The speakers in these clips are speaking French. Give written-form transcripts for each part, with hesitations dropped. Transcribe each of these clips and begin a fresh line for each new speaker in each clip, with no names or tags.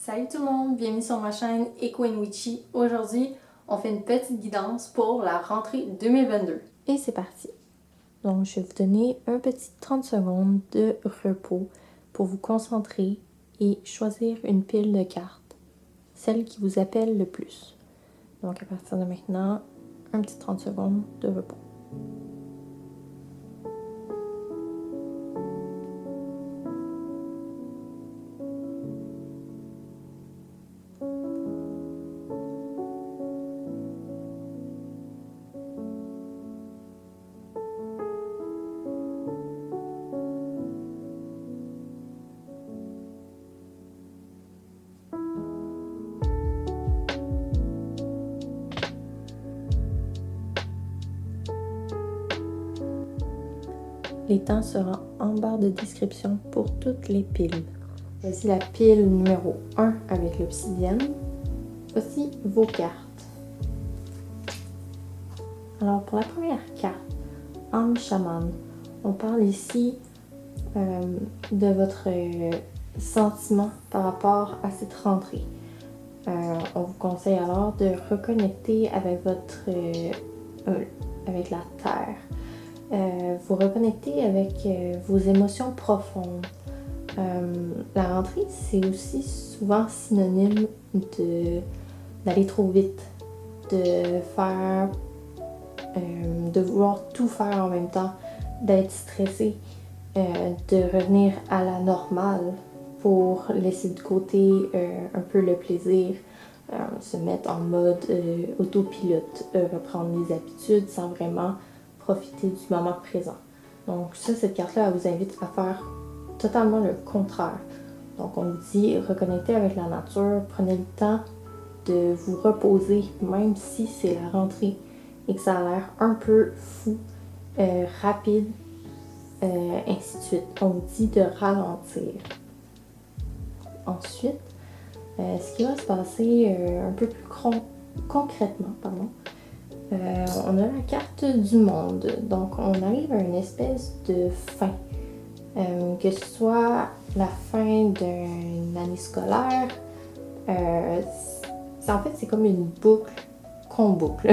Salut tout le monde, bienvenue sur ma chaîne Eco & Witchy. Aujourd'hui, on fait une petite guidance pour la rentrée 2022. Et c'est parti! Donc, je vais vous donner un petit 30 secondes de repos pour vous concentrer et choisir une pile de cartes, celle qui vous appelle le plus. Donc, à partir de maintenant, un petit 30 secondes de repos. Les temps seront en barre de description pour toutes les piles. Voici la pile numéro 1 avec l'obsidienne. Voici vos cartes. Alors pour la première carte, âme chamane, on parle ici de votre sentiment par rapport à cette rentrée. On vous conseille alors de reconnecter avec avec la terre. Vous reconnecter avec vos émotions profondes. La rentrée, c'est aussi souvent synonyme d'aller trop vite, de vouloir tout faire en même temps, d'être stressé, de revenir à la normale pour laisser de côté un peu le plaisir, se mettre en mode autopilote, reprendre les habitudes sans vraiment profiter du moment présent. Donc ça, cette carte-là, elle vous invite à faire totalement le contraire. Donc on vous dit, reconnectez avec la nature, prenez le temps de vous reposer, même si c'est la rentrée et que ça a l'air un peu fou, rapide, ainsi de suite. On vous dit de ralentir. Ensuite, ce qui va se passer un peu plus concrètement, on a la carte du monde. Donc, on arrive à une espèce de fin. Que ce soit la fin d'une année scolaire, en fait, c'est comme une boucle qu'on boucle.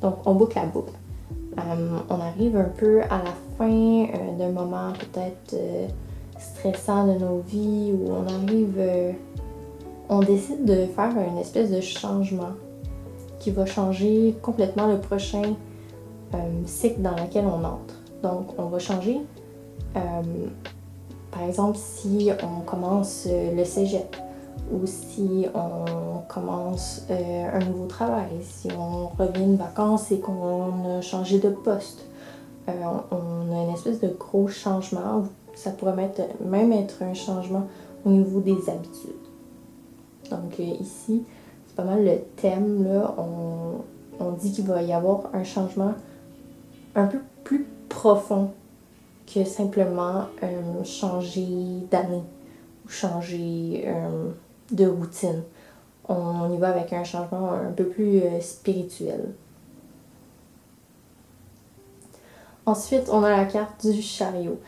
Donc, on boucle la boucle. On arrive un peu à la fin d'un moment peut-être stressant de nos vies où on décide de faire une espèce de changement qui va changer complètement le prochain cycle dans lequel on entre. Donc, on va changer, par exemple, si on commence le cégep ou si on commence un nouveau travail, si on revient de vacances et qu'on a changé de poste. On a une espèce de gros changement. Ça pourrait même être un changement au niveau des habitudes. Donc ici, c'est pas mal le thème, là. On dit qu'il va y avoir un changement un peu plus profond que simplement changer d'année ou changer de routine. On y va avec un changement un peu plus spirituel. Ensuite, on a la carte du chariot.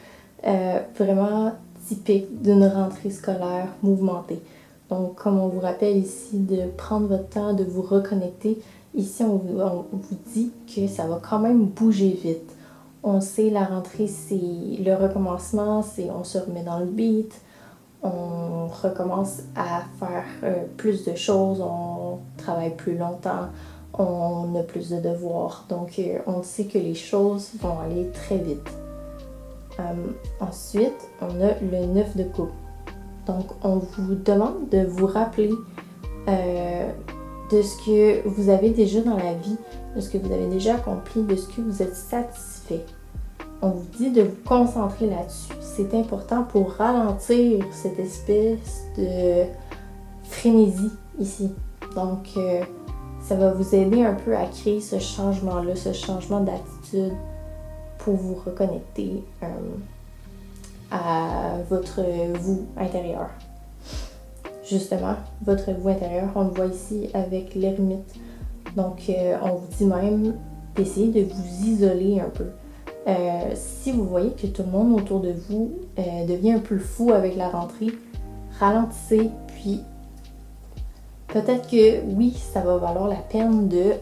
Vraiment typique d'une rentrée scolaire mouvementée. Donc, comme on vous rappelle ici de prendre votre temps, de vous reconnecter, ici on vous dit que ça va quand même bouger vite. On sait la rentrée, c'est le recommencement, on se remet dans le beat, on recommence à faire plus de choses, on travaille plus longtemps, on a plus de devoirs. Donc, on sait que les choses vont aller très vite. Ensuite, on a le 9 de coupe. Donc, on vous demande de vous rappeler de ce que vous avez déjà dans la vie, de ce que vous avez déjà accompli, de ce que vous êtes satisfait. On vous dit de vous concentrer là-dessus. C'est important pour ralentir cette espèce de frénésie ici. Donc, ça va vous aider un peu à créer ce changement-là, ce changement d'attitude pour vous reconnecter à votre vous intérieur. Justement, votre vous intérieur, on le voit ici avec l'ermite. Donc, on vous dit même d'essayer de vous isoler un peu. Si vous voyez que tout le monde autour de vous devient un peu fou avec la rentrée, ralentissez, puis Peut-être que oui, ça va valoir la peine de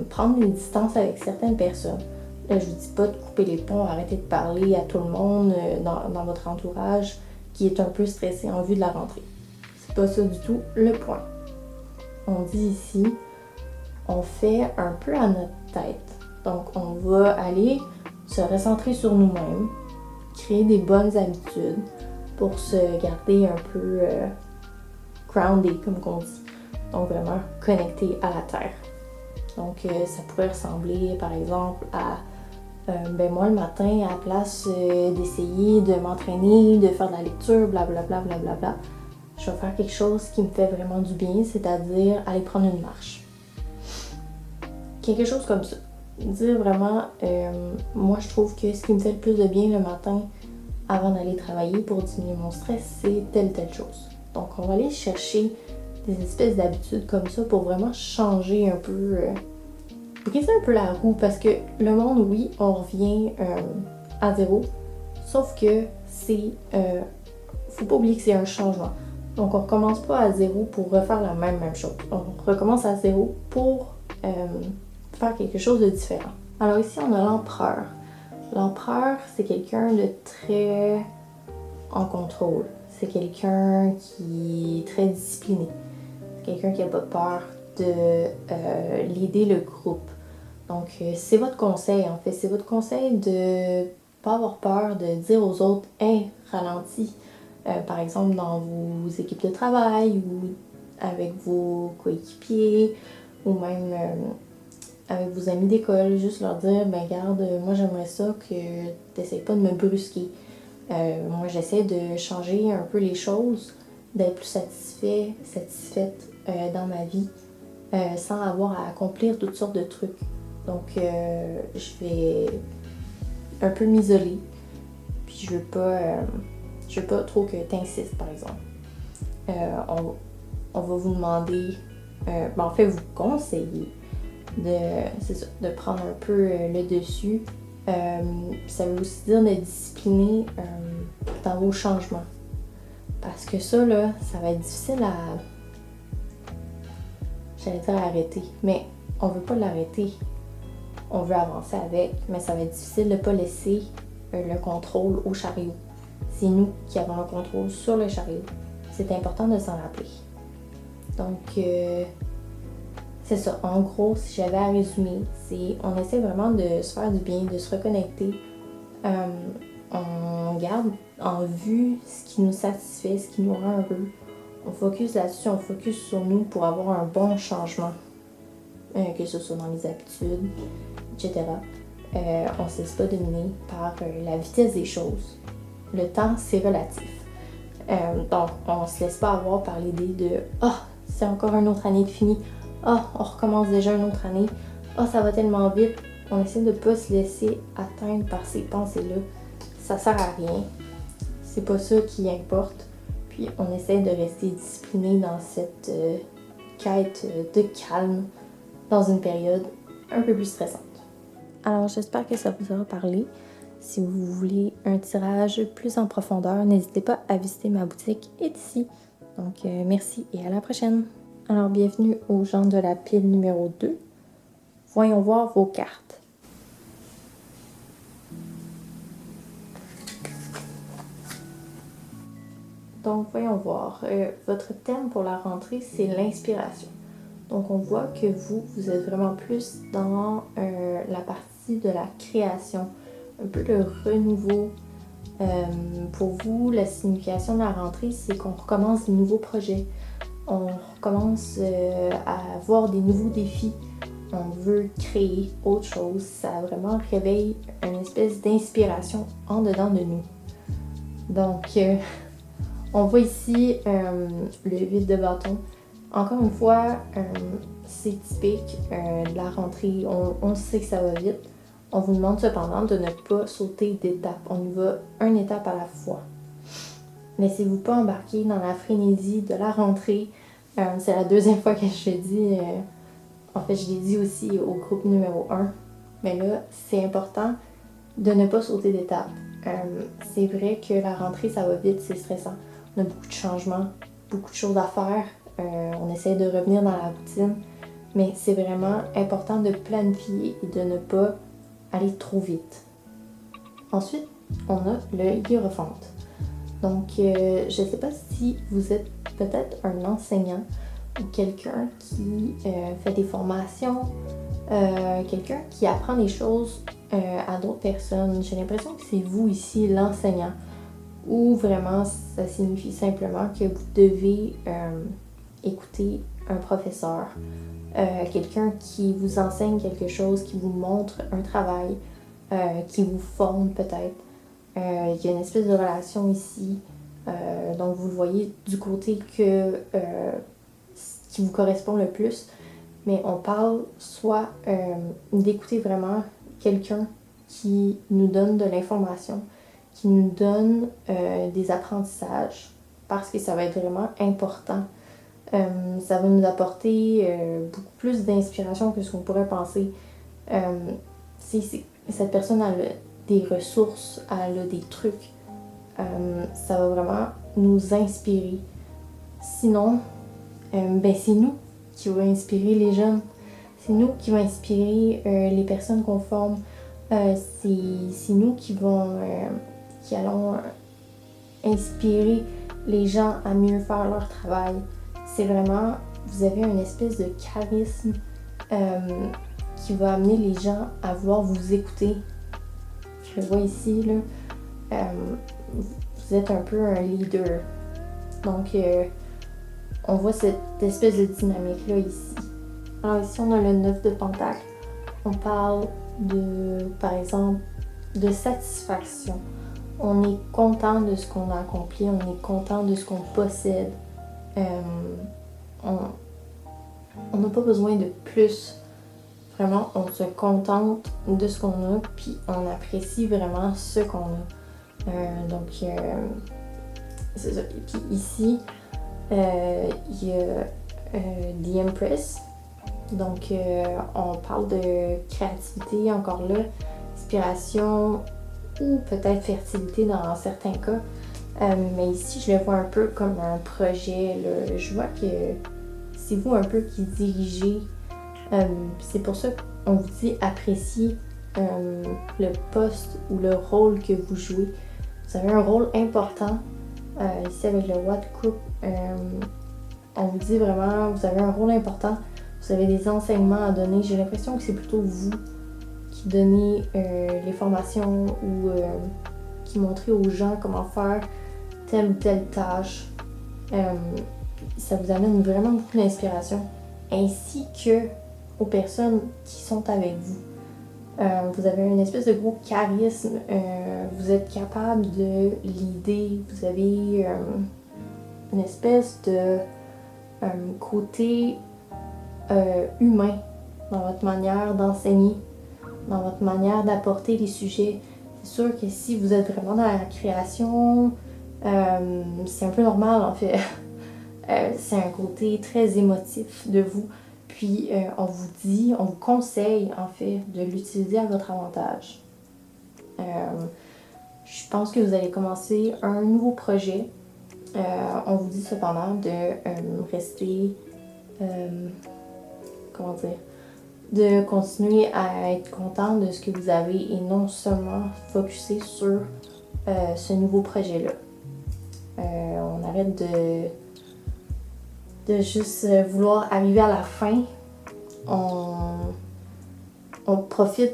prendre une distance avec certaines personnes. Là, je vous dis pas de couper les ponts, arrêter de parler à tout le monde dans votre entourage qui est un peu stressé en vue de la rentrée. C'est pas ça du tout le point. On dit ici, on fait un peu à notre tête. Donc, on va aller se recentrer sur nous-mêmes, créer des bonnes habitudes pour se garder un peu grounded, comme on dit. Donc, vraiment connecté à la terre. Donc, ça pourrait ressembler, par exemple, à moi, le matin, à la place d'essayer de m'entraîner, de faire de la lecture, blablabla, blablabla, je vais faire quelque chose qui me fait vraiment du bien, c'est-à-dire aller prendre une marche. Quelque chose comme ça. Dire vraiment, moi, je trouve que ce qui me fait le plus de bien le matin avant d'aller travailler pour diminuer mon stress, c'est telle chose. Donc, on va aller chercher des espèces d'habitudes comme ça pour vraiment changer un peu, briser un peu la roue, parce que le monde, oui, on revient à zéro, sauf que c'est, faut pas oublier que c'est un changement. Donc, on recommence pas à zéro pour refaire la même chose. On recommence à zéro pour faire quelque chose de différent. Alors ici, on a l'empereur. L'empereur, c'est quelqu'un de très en contrôle. C'est quelqu'un qui est très discipliné. C'est quelqu'un qui n'a pas peur de leader le groupe. Donc, c'est votre conseil, en fait. C'est votre conseil de pas avoir peur de dire aux autres « Hey, ralentis ». Par exemple, dans vos équipes de travail ou avec vos coéquipiers ou même avec vos amis d'école, juste leur dire « Ben garde, moi j'aimerais ça que tu n'essayes pas de me brusquer. Moi j'essaie de changer un peu les choses, d'être plus satisfaite dans ma vie, sans avoir à accomplir toutes sortes de trucs. Donc je vais un peu m'isoler, puis je veux pas trop que tu insistes, par exemple. On va vous demander, en fait vous conseiller de prendre un peu le dessus. Ça veut aussi dire de discipliner dans vos changements. Parce que ça, là, ça va être difficile j'allais dire arrêter, mais on veut pas l'arrêter. On veut avancer avec, mais ça va être difficile de ne pas laisser le contrôle au chariot. C'est nous qui avons le contrôle sur le chariot. C'est important de s'en rappeler. Donc, c'est ça. En gros, si j'avais à résumer, on essaie vraiment de se faire du bien, de se reconnecter. On garde en vue ce qui nous satisfait, ce qui nous rend heureux. On focus là-dessus, on focus sur nous pour avoir un bon changement. Que ce soit dans les habitudes, etc. On ne se laisse pas dominer par la vitesse des choses. Le temps, c'est relatif. Donc, on ne se laisse pas avoir par l'idée de « Ah, c'est encore une autre année de fini. Ah, on recommence déjà une autre année. Ah, ça va tellement vite. » On essaie de ne pas se laisser atteindre par ces pensées-là. Ça sert à rien. C'est pas ça qui importe. Puis, on essaie de rester discipliné dans cette quête de calme dans une période un peu plus stressante. Alors, j'espère que ça vous aura parlé. Si vous voulez un tirage plus en profondeur, n'hésitez pas à visiter ma boutique Etsy. Donc, merci et à la prochaine. Alors, bienvenue aux gens de la pile numéro 2. Voyons voir vos cartes. Donc, voyons voir. Votre thème pour la rentrée, c'est l'inspiration. Donc, on voit que vous êtes vraiment plus dans la partie de la création, un peu le renouveau. Pour vous, la signification de la rentrée, c'est qu'on recommence de nouveaux projets. On recommence à avoir des nouveaux défis. On veut créer autre chose. Ça vraiment réveille une espèce d'inspiration en dedans de nous. Donc, on voit ici le 8 de bâton. Encore une fois, c'est typique de la rentrée. On sait que ça va vite. On vous demande cependant de ne pas sauter d'étape. On y va une étape à la fois. Laissez-vous pas embarquer dans la frénésie de la rentrée. C'est la deuxième fois que je le dis. En fait, je l'ai dit aussi au groupe numéro 1. Mais là, c'est important de ne pas sauter d'étape. C'est vrai que la rentrée, ça va vite, c'est stressant. On a beaucoup de changements, beaucoup de choses à faire. on essaie de revenir dans la routine, mais c'est vraiment important de planifier et de ne pas aller trop vite. Ensuite, on a le hiérophante. Donc, je ne sais pas si vous êtes peut-être un enseignant ou quelqu'un qui fait des formations, quelqu'un qui apprend des choses à d'autres personnes. J'ai l'impression que c'est vous ici, l'enseignant, ou vraiment ça signifie simplement que vous devez écouter un professeur, quelqu'un qui vous enseigne quelque chose, qui vous montre un travail, qui vous forme peut-être. Il y a une espèce de relation ici. Donc vous le voyez du côté qui vous correspond le plus. Mais on parle soit d'écouter vraiment quelqu'un qui nous donne de l'information, qui nous donne des apprentissages, parce que ça va être vraiment important. Ça va nous apporter beaucoup plus d'inspiration que ce qu'on pourrait penser. Cette personne a des ressources, elle a des trucs. Ça va vraiment nous inspirer. Sinon, c'est nous qui va inspirer les jeunes. C'est nous qui va inspirer les personnes qu'on forme. C'est nous qui allons inspirer les gens à mieux faire leur travail. C'est vraiment, vous avez une espèce de charisme qui va amener les gens à vouloir vous écouter. Je le vois ici, là. Vous êtes un peu un leader. Donc, on voit cette espèce de dynamique-là ici. Alors ici, on a le 9 de Pentacle. On parle par exemple, de satisfaction. On est content de ce qu'on a accompli, on est content de ce qu'on possède. On n'a pas besoin de plus. Vraiment, on se contente de ce qu'on a, puis on apprécie vraiment ce qu'on a. C'est ça. Et puis ici, il y a The Empress. Donc, on parle de créativité, encore là, inspiration ou peut-être fertilité dans certains cas. Mais ici, je le vois un peu comme un projet, là. Je vois que c'est vous un peu qui dirigez. C'est pour ça qu'on vous dit apprécier le poste ou le rôle que vous jouez. Vous avez un rôle important. Ici, avec le roi de coupe, on vous dit vraiment, vous avez un rôle important. Vous avez des enseignements à donner. J'ai l'impression que c'est plutôt vous qui donnez les formations ou qui montrez aux gens comment faire telle ou telle tâche. Ça vous amène vraiment beaucoup d'inspiration. Ainsi que aux personnes qui sont avec vous. Vous avez une espèce de gros charisme. Vous êtes capable de l'idée. Vous avez une espèce de côté humain dans votre manière d'enseigner, dans votre manière d'apporter les sujets. C'est sûr que si vous êtes vraiment dans la création, c'est un peu normal en fait. C'est un côté très émotif de vous. Puis on vous conseille en fait de l'utiliser à votre avantage. Je pense que vous allez commencer un nouveau projet. On vous dit cependant de rester de continuer à être content de ce que vous avez et non seulement focuser sur ce nouveau projet-là. On arrête de juste vouloir arriver à la fin. On profite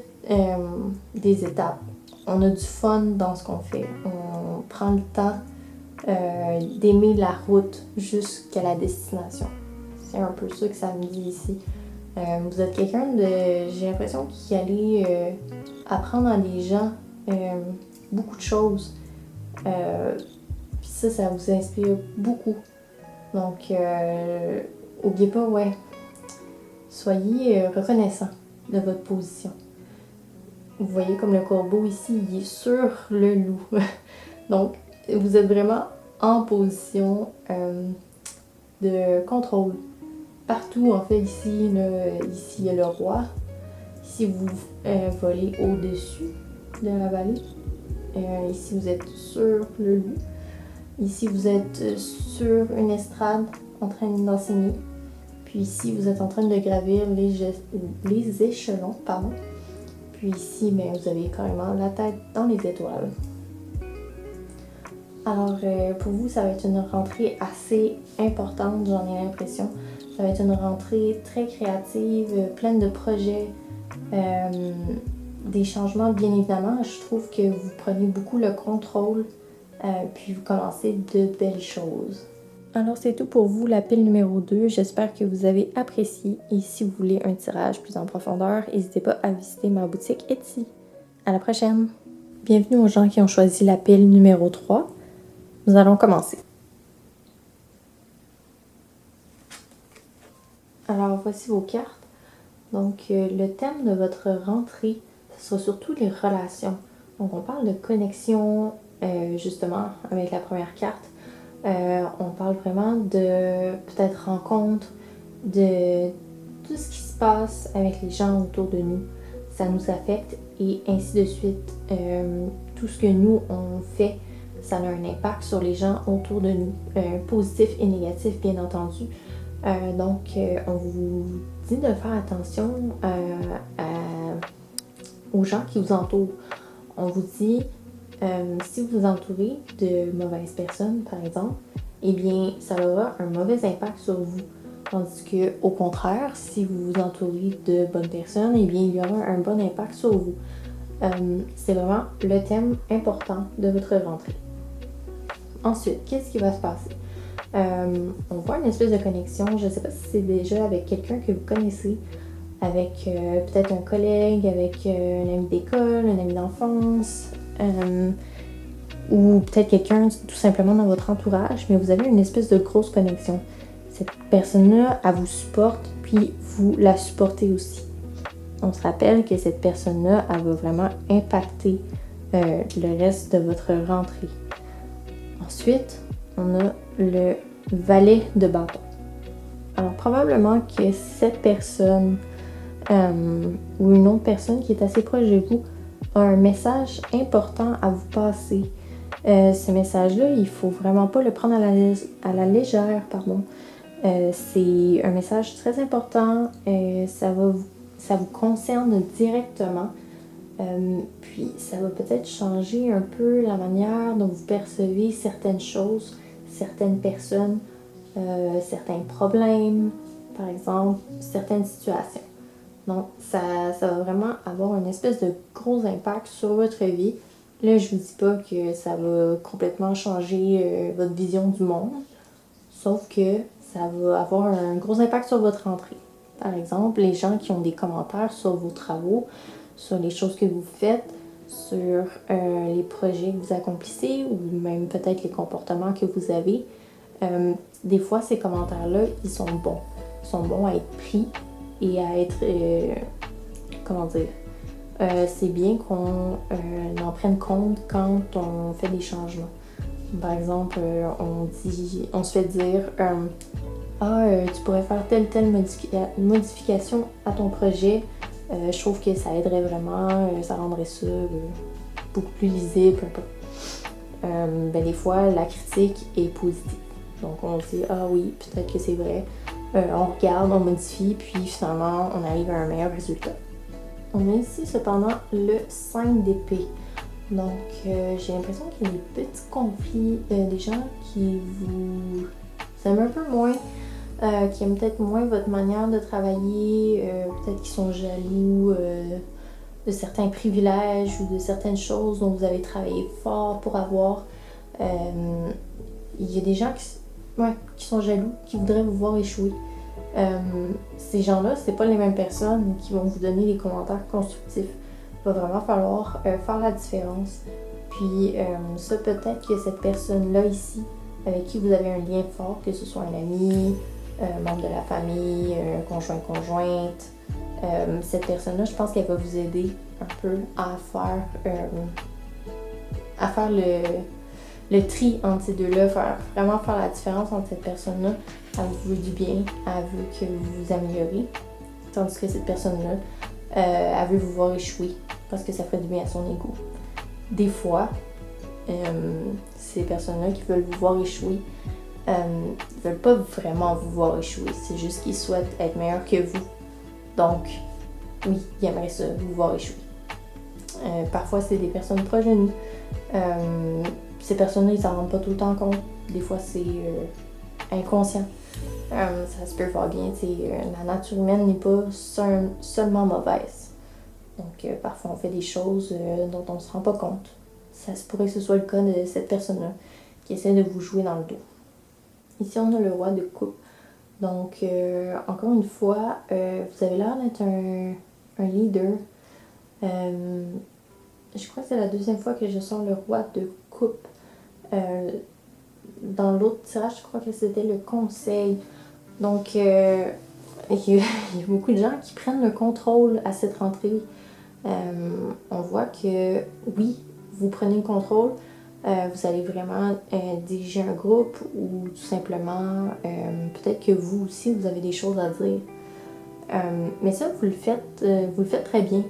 des étapes. On a du fun dans ce qu'on fait. On prend le temps d'aimer la route jusqu'à la destination. C'est un peu ça que ça me dit ici. Vous êtes quelqu'un j'ai l'impression qui allait apprendre à des gens beaucoup de choses. Puis ça vous inspire beaucoup. Donc, n'oubliez pas, soyez reconnaissant de votre position. Vous voyez comme le corbeau ici, il est sur le loup. Donc, vous êtes vraiment en position de contrôle. Partout, en fait, ici, il y a le roi. Ici, vous volez au-dessus de la vallée. Ici, vous êtes sur le loup. Ici, vous êtes sur une estrade en train d'enseigner. Puis ici, vous êtes en train de gravir les échelons, pardon. Puis ici, bien, vous avez carrément la tête dans les étoiles. Alors, pour vous, ça va être une rentrée assez importante, j'en ai l'impression. Ça va être une rentrée très créative, pleine de projets, des changements, bien évidemment. Je trouve que vous prenez beaucoup le contrôle, puis vous commencez de belles choses. Alors, c'est tout pour vous, la pile numéro 2. J'espère que vous avez apprécié. Et si vous voulez un tirage plus en profondeur, n'hésitez pas à visiter ma boutique Etsy. À la prochaine! Bienvenue aux gens qui ont choisi la pile numéro 3. Nous allons commencer. Alors, voici vos cartes. Donc, le thème de votre rentrée, ce sera surtout les relations. Donc, on parle de connexion, justement, avec la première carte. On parle vraiment de peut-être rencontre, de tout ce qui se passe avec les gens autour de nous. Ça nous affecte et ainsi de suite. Tout ce que nous, on fait, ça a un impact sur les gens autour de nous, positif et négatif, bien entendu. Donc, on vous dit de faire attention aux gens qui vous entourent. On vous dit, si vous vous entourez de mauvaises personnes, par exemple, eh bien, ça aura un mauvais impact sur vous. Tandis que, au contraire, si vous vous entourez de bonnes personnes, eh bien, il y aura un bon impact sur vous. C'est vraiment le thème important de votre rentrée. Ensuite, qu'est-ce qui va se passer? On voit une espèce de connexion. Je ne sais pas si c'est déjà avec quelqu'un que vous connaissez, avec peut-être un collègue, avec un ami d'école, un ami d'enfance, ou peut-être quelqu'un tout simplement dans votre entourage, mais vous avez une espèce de grosse connexion. Cette personne-là, elle vous supporte, puis vous la supportez aussi. On se rappelle que cette personne-là, elle va vraiment impacter le reste de votre rentrée. Ensuite, on a le valet de bâton. Alors, probablement que cette personne ou une autre personne qui est assez proche de vous a un message important à vous passer. Ce message-là, il ne faut vraiment pas le prendre à la légère, pardon. C'est un message très important. Ça vous concerne directement. Puis ça va peut-être changer un peu la manière dont vous percevez certaines choses, certaines personnes, certains problèmes, par exemple, certaines situations. Donc, ça va vraiment avoir une espèce de gros impact sur votre vie. Là, je vous dis pas que ça va complètement changer votre vision du monde, sauf que ça va avoir un gros impact sur votre rentrée. Par exemple, les gens qui ont des commentaires sur vos travaux, sur les choses que vous faites, sur les projets que vous accomplissez ou même peut-être les comportements que vous avez. Des fois, ces commentaires-là, ils sont bons. Ils sont bons à être pris et à être... comment dire? C'est bien qu'on en prenne compte quand on fait des changements. Par exemple, on se fait dire tu pourrais faire telle modification à ton projet. Je trouve que ça aiderait vraiment, ça rendrait ça beaucoup plus lisible. Des fois, la critique est positive. Donc, on se dit, ah oui, peut-être que c'est vrai. On regarde, on modifie, puis finalement, on arrive à un meilleur résultat. On a ici cependant le 5 d'épée. Donc, j'ai l'impression qu'il y a des petits conflits, des gens qui vous aiment un peu moins, qui aiment peut-être moins votre manière de travailler, peut-être qu'ils sont jaloux de certains privilèges ou de certaines choses dont vous avez travaillé fort pour avoir. Il y a des gens qui sont jaloux, qui voudraient vous voir échouer. Ces gens-là, c'est pas les mêmes personnes qui vont vous donner des commentaires constructifs. Il va vraiment falloir faire la différence. Puis ça, peut-être que cette personne-là ici, avec qui vous avez un lien fort, que ce soit un ami, membre de la famille, conjointe, cette personne-là, je pense qu'elle va vous aider un peu à faire le tri entre ces deux-là, vraiment faire la différence entre cette personne-là. Elle vous veut du bien, elle veut que vous vous améliorez, tandis que cette personne-là, elle veut vous voir échouer parce que ça ferait du bien à son ego. Des fois, ces personnes-là qui veulent vous voir échouer, Ils veulent pas vraiment vous voir échouer, c'est juste qu'ils souhaitent être meilleurs que vous. Donc, oui, ils aimeraient ça, vous voir échouer. Parfois, c'est des personnes proches de nous. Ces personnes-là, ils s'en rendent pas tout le temps compte. Des fois, c'est inconscient. Ça se peut fort bien. La nature humaine n'est pas seulement mauvaise. Donc, parfois, on fait des choses dont on ne se rend pas compte. Ça se pourrait que ce soit le cas de cette personne-là qui essaie de vous jouer dans le dos. Ici, on a le roi de coupe. Donc, encore une fois, vous avez l'air d'être un leader. Je crois que c'est la deuxième fois que je sors le roi de coupe. Dans l'autre tirage, je crois que c'était le conseil. Donc, il y a beaucoup de gens qui prennent le contrôle à cette rentrée. On voit que, oui, vous prenez le contrôle. Vous allez vraiment diriger un groupe ou tout simplement, peut-être que vous aussi, vous avez des choses à dire. Mais ça, vous le faites très bien.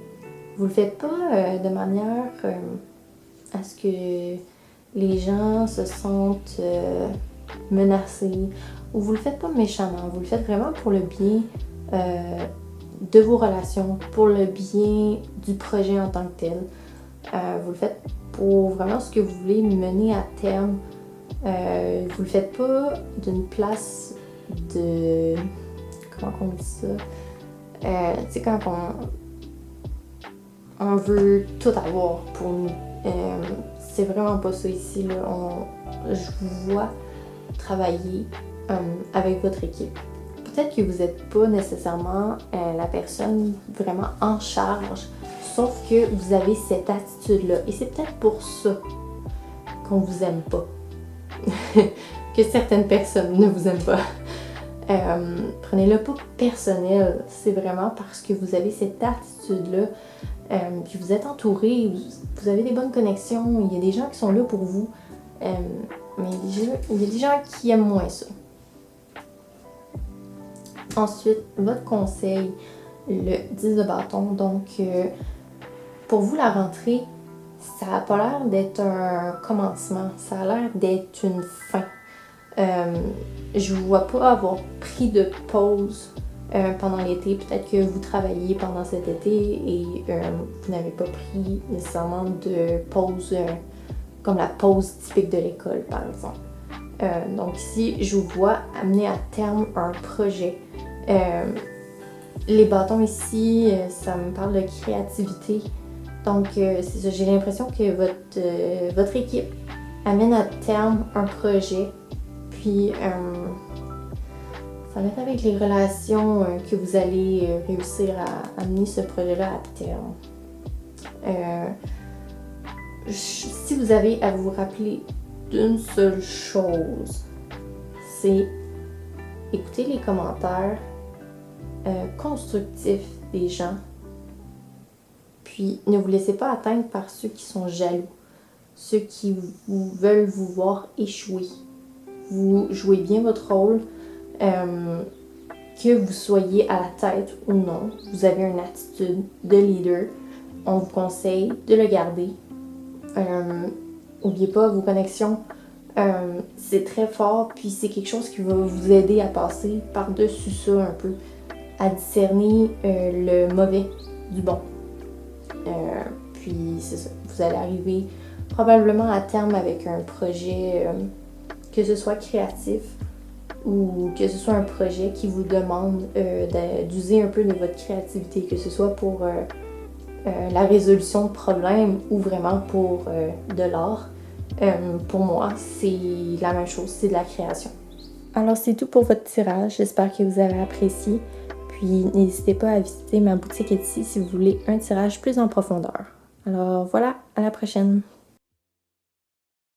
Vous le faites pas de manière à ce que les gens se sentent menacés, ou vous le faites pas méchamment, vous le faites vraiment pour le bien de vos relations, pour le bien du projet en tant que tel. Vous le faites pour vraiment ce que vous voulez mener à terme. Vous le faites pas d'une place de... Comment on dit ça? Tu sais, quand on veut tout avoir pour nous. C'est vraiment pas ça ici. Là. Je vous vois travailler avec votre équipe. Peut-être que vous n'êtes pas nécessairement la personne vraiment en charge, sauf que vous avez cette attitude-là. Et c'est peut-être pour ça qu'on vous aime pas. Que certaines personnes ne vous aiment pas. Prenez-le pas personnel. C'est vraiment parce que vous avez cette attitude-là. Puis vous êtes entouré, vous avez des bonnes connexions, il y a des gens qui sont là pour vous. Mais il y a des gens qui aiment moins ça. Ensuite, votre conseil, le 10 de bâton. Donc, pour vous, la rentrée, ça n'a pas l'air d'être un commencement, ça a l'air d'être une fin. Je ne vous vois pas avoir pris de pause pendant l'été. Peut-être que vous travaillez pendant cet été et vous n'avez pas pris nécessairement de pause comme la pause typique de l'école, par exemple. Donc ici, je vous vois amener à terme un projet. Les bâtons ici, ça me parle de créativité. Donc, c'est ça, j'ai l'impression que votre équipe amène à terme un projet. Puis, ça va être avec les relations que vous allez réussir à amener ce projet-là à terme. Si vous avez à vous rappeler d'une seule chose, c'est écouter les commentaires constructifs des gens. Puis, ne vous laissez pas atteindre par ceux qui sont jaloux, ceux qui veulent vous voir échouer. Vous jouez bien votre rôle, que vous soyez à la tête ou non. Vous avez une attitude de leader. On vous conseille de le garder. N'oubliez pas vos connexions. C'est très fort, puis c'est quelque chose qui va vous aider à passer par-dessus ça un peu, à discerner le mauvais du bon. Puis c'est ça, vous allez arriver probablement à terme avec un projet, que ce soit créatif ou que ce soit un projet qui vous demande d'user un peu de votre créativité, que ce soit pour la résolution de problèmes ou vraiment pour de l'art. Pour moi, c'est la même chose, c'est de la création. Alors c'est tout pour votre tirage, j'espère que vous avez apprécié. Puis n'hésitez pas à visiter ma boutique Etsy si vous voulez un tirage plus en profondeur. Alors voilà, à la prochaine!